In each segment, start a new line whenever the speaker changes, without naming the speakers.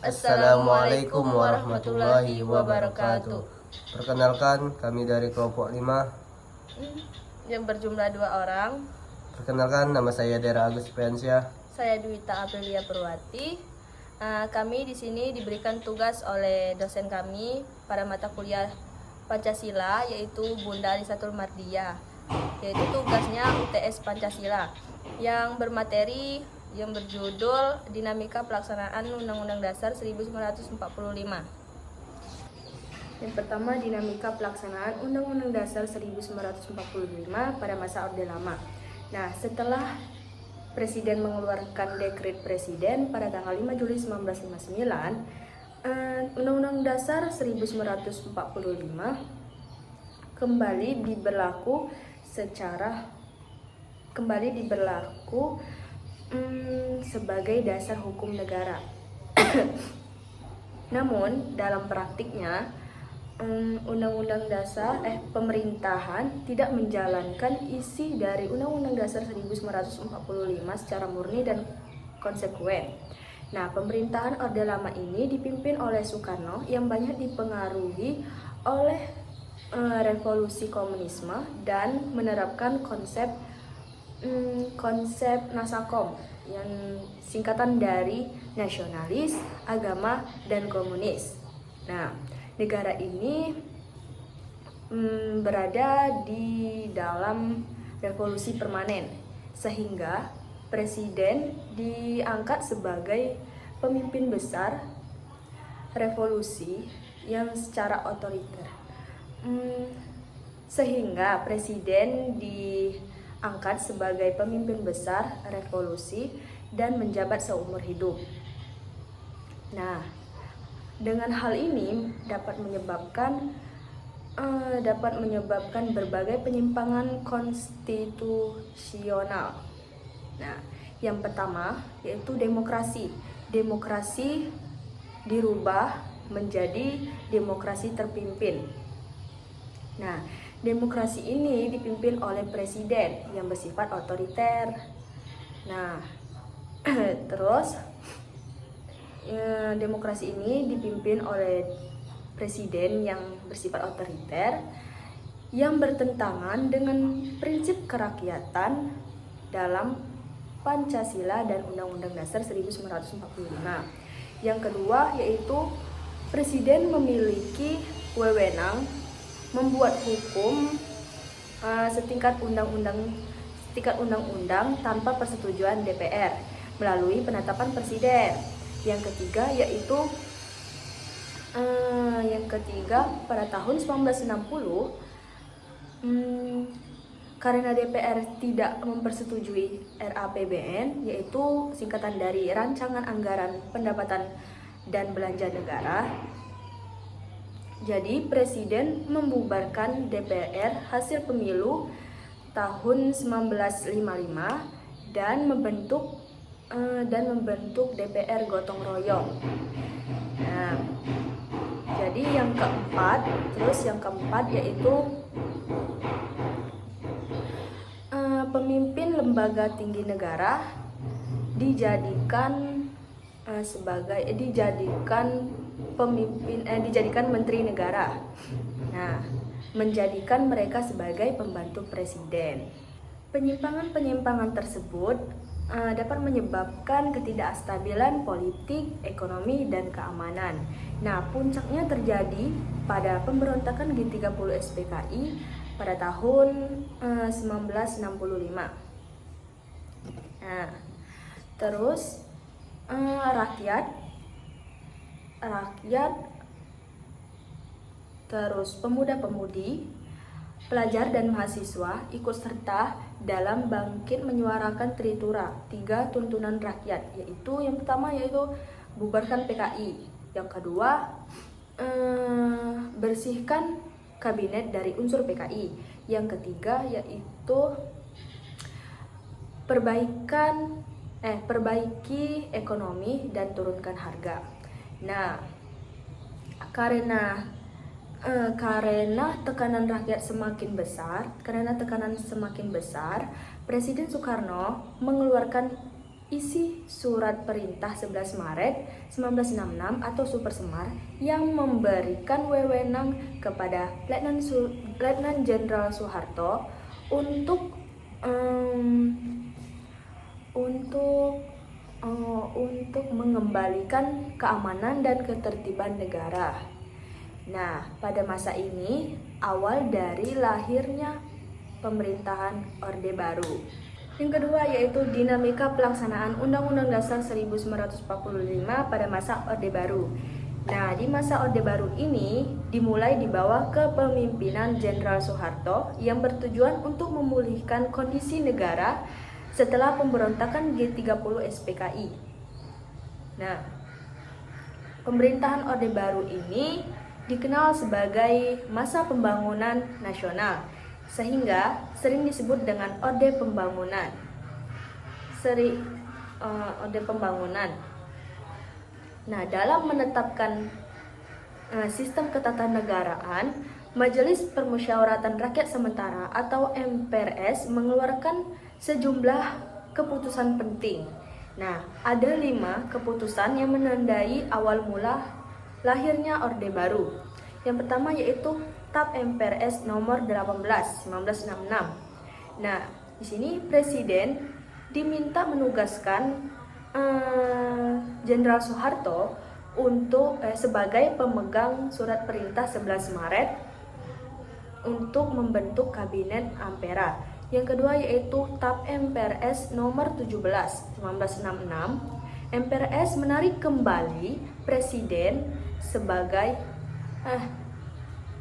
Assalamualaikum warahmatullahi wabarakatuh. Perkenalkan, kami dari kelompok 5
yang berjumlah 2 orang.
Perkenalkan, nama saya Dera Agus Pensyah.
Saya Dwita Aprilia Purwati. Kami di sini diberikan tugas oleh dosen kami pada mata kuliah Pancasila, yaitu Bunda Alisatul Mardiah, yaitu tugasnya UTS Pancasila yang berjudul Dinamika Pelaksanaan Undang-Undang Dasar 1945. Yang pertama, dinamika pelaksanaan Undang-Undang Dasar 1945 pada masa Orde Lama. Nah, setelah Presiden mengeluarkan dekret Presiden pada tanggal 5 Juli 1959, Undang-Undang Dasar 1945 kembali diberlaku sebagai dasar hukum negara. Namun dalam praktiknya Undang-Undang Dasar pemerintahan tidak menjalankan isi dari Undang-Undang Dasar 1945 secara murni dan konsekuen. Nah, pemerintahan Orde Lama ini dipimpin oleh Soekarno yang banyak dipengaruhi oleh revolusi komunisme dan menerapkan konsep Nasakom yang singkatan dari nasionalis, agama, dan komunis. Nah, negara ini berada di dalam revolusi permanen, sehingga presiden diangkat sebagai pemimpin besar revolusi yang secara otoriter. Sehingga presiden diangkat sebagai pemimpin besar revolusi dan menjabat seumur hidup. Nah, dengan hal ini dapat menyebabkan berbagai penyimpangan konstitusional. Nah, yang pertama yaitu demokrasi. Demokrasi dirubah menjadi demokrasi terpimpin. Nah, demokrasi ini dipimpin oleh presiden yang bersifat otoriter. Nah, terus demokrasi ini dipimpin oleh presiden yang bersifat otoriter yang bertentangan dengan prinsip kerakyatan dalam Pancasila dan Undang-Undang Dasar 1945. Yang kedua yaitu presiden memiliki wewenang membuat hukum setingkat undang-undang tanpa persetujuan DPR melalui penetapan presiden. Yang ketiga pada tahun 1960 karena DPR tidak mempersetujui RAPBN, yaitu singkatan dari Rancangan Anggaran Pendapatan dan Belanja Negara. Jadi presiden membubarkan DPR hasil pemilu tahun 1955 dan membentuk DPR gotong royong. Nah, jadi yang keempat yaitu pemimpin lembaga tinggi negara dijadikan menteri negara. Nah, menjadikan mereka sebagai pembantu presiden. Penyimpangan tersebut dapat menyebabkan ketidakstabilan politik, ekonomi, dan keamanan. Nah, puncaknya terjadi pada pemberontakan G30 SPKI pada tahun 1965. Nah, terus terus pemuda-pemudi, pelajar dan mahasiswa ikut serta dalam bangkit menyuarakan Tritura, 3 tuntunan rakyat, yaitu yang pertama yaitu bubarkan PKI, yang kedua bersihkan kabinet dari unsur PKI, yang ketiga yaitu perbaiki ekonomi dan turunkan harga. Nah, karena tekanan semakin besar, Presiden Soekarno mengeluarkan isi surat perintah 11 Maret 1966 atau Super Semar yang memberikan wewenang kepada Letnan Jenderal Soeharto untuk mengembalikan keamanan dan ketertiban negara. Nah, pada masa ini awal dari lahirnya pemerintahan Orde Baru. Yang kedua yaitu dinamika pelaksanaan Undang-Undang Dasar 1945 pada masa Orde Baru. Nah, di masa Orde Baru ini dimulai di bawah kepemimpinan Jenderal Soeharto yang bertujuan untuk memulihkan kondisi negara setelah pemberontakan G30 SPKI. Nah, pemerintahan Orde Baru ini dikenal sebagai masa pembangunan nasional, sehingga sering disebut dengan Orde Pembangunan. Orde Pembangunan. Nah, dalam menetapkan sistem ketatanegaraan, Majelis Permusyawaratan Rakyat Sementara atau MPRS mengeluarkan sejumlah keputusan penting. Nah, ada 5 keputusan yang menandai awal mula lahirnya Orde Baru. Yang pertama yaitu TAP MPRS nomor 18 1966. Nah, di sini Presiden diminta menugaskan Jenderal Soeharto untuk sebagai pemegang surat perintah 11 Maret untuk membentuk kabinet Ampera. Yang kedua yaitu TAP MPRS nomor 17 1966. MPRS menarik kembali Presiden sebagai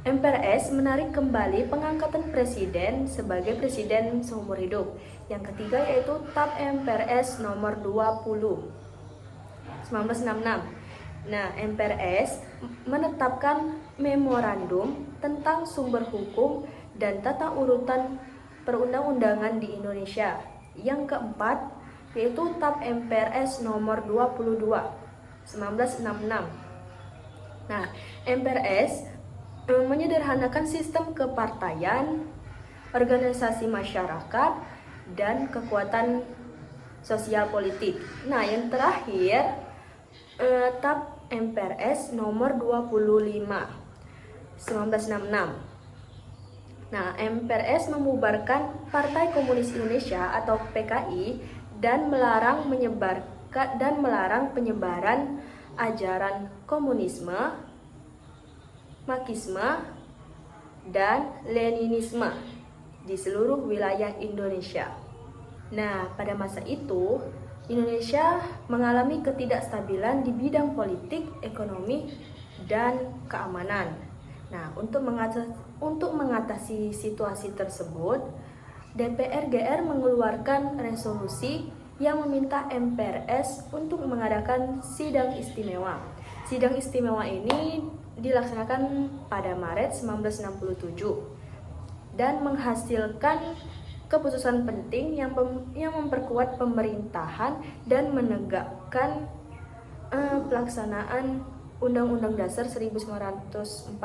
MPRS menarik kembali pengangkatan Presiden sebagai Presiden seumur hidup. Yang ketiga yaitu TAP MPRS nomor 20 1966. Nah, MPRS menetapkan memorandum tentang sumber hukum dan tata urutan perundang-undangan di Indonesia. Yang keempat yaitu TAP MPRS nomor 22 1966. Nah, MPRS menyederhanakan sistem kepartaian, organisasi masyarakat, dan kekuatan sosial politik. Nah, yang terakhir TAP MPRS nomor 25 1966. Nah, MPRS membubarkan Partai Komunis Indonesia atau PKI dan melarang penyebaran ajaran komunisme, marxisme, dan leninisme di seluruh wilayah Indonesia. Nah, pada masa itu Indonesia mengalami ketidakstabilan di bidang politik, ekonomi, dan keamanan. Nah, untuk mengatasi situasi tersebut, DPR GR mengeluarkan resolusi yang meminta MPRS untuk mengadakan sidang istimewa. Sidang istimewa ini dilaksanakan pada Maret 1967 dan menghasilkan keputusan penting yang memperkuat pemerintahan dan menegakkan pelaksanaan Undang-Undang Dasar 1945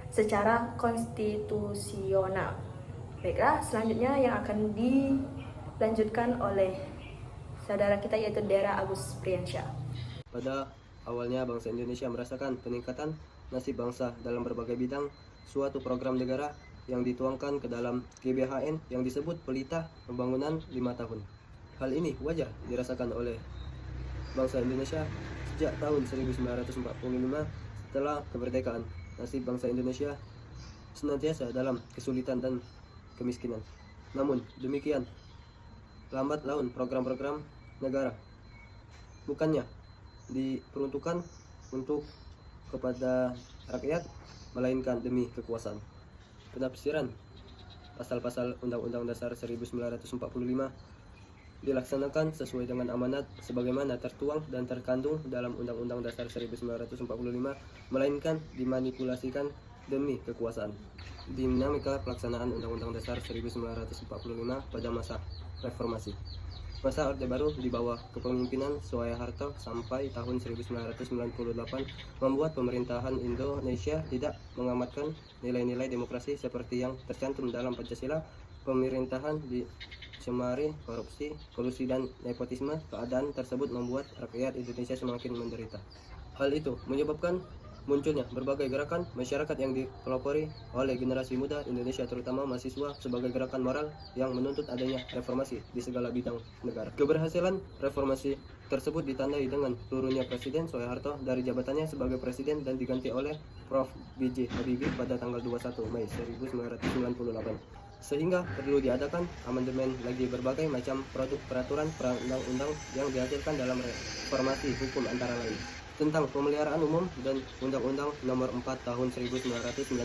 secara konstitusional. Baiklah, selanjutnya yang akan dilanjutkan oleh saudara kita yaitu Dera Agus Priyansyah.
Pada awalnya bangsa Indonesia merasakan peningkatan nasib bangsa dalam berbagai bidang. Suatu program negara yang dituangkan ke dalam GBHN yang disebut Pelita Pembangunan 5 tahun. Hal ini wajar dirasakan oleh bangsa Indonesia sejak tahun 1945 setelah kemerdekaan. Nasib bangsa Indonesia senantiasa dalam kesulitan dan kemiskinan. Namun demikian, lambat laun program-program negara bukannya diperuntukkan untuk kepada rakyat, melainkan demi kekuasaan. Penafsiran pasal-pasal Undang-Undang Dasar 1945 dilaksanakan sesuai dengan amanat sebagaimana tertuang dan terkandung dalam Undang-Undang Dasar 1945, melainkan dimanipulasikan demi kekuasaan. Dinamika pelaksanaan Undang-Undang Dasar 1945 pada masa reformasi. Masa Orde Baru di bawah kepemimpinan Soeharto sampai tahun 1998 membuat pemerintahan Indonesia tidak mengamatkan nilai-nilai demokrasi seperti yang tercantum dalam Pancasila, pemerintahan dicemari korupsi, kolusi, dan nepotisme. Keadaan tersebut membuat rakyat Indonesia semakin menderita. Hal itu menyebabkan munculnya berbagai gerakan masyarakat yang dipelopori oleh generasi muda Indonesia, terutama mahasiswa, sebagai gerakan moral yang menuntut adanya reformasi di segala bidang negara. Keberhasilan reformasi tersebut ditandai dengan turunnya Presiden Soeharto dari jabatannya sebagai presiden dan diganti oleh Prof. B.J. Habibie pada tanggal 21 Mei 1998. Sehingga perlu diadakan amandemen lagi berbagai macam produk peraturan perundang-undang yang dihasilkan dalam reformasi hukum, antara lain tentang pemeliharaan umum dan Undang-Undang Nomor 4 Tahun 1999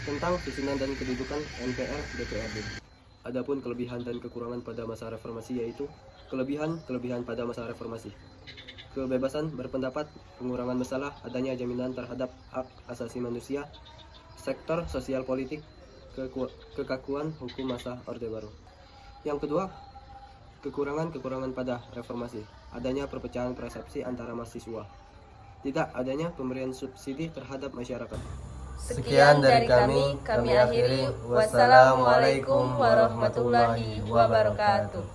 tentang susunan dan kedudukan MPR DPRD. Adapun kelebihan dan kekurangan pada masa reformasi yaitu kelebihan pada masa reformasi: kebebasan berpendapat, pengurangan masalah, adanya jaminan terhadap hak asasi manusia, sektor sosial politik, kekakuan hukum masa Orde Baru. Yang kedua, kekurangan pada reformasi: adanya perpecahan persepsi antara mahasiswa, tidak adanya pemberian subsidi terhadap masyarakat.
Sekian dari kami akhiri. Wassalamualaikum warahmatullahi wabarakatuh.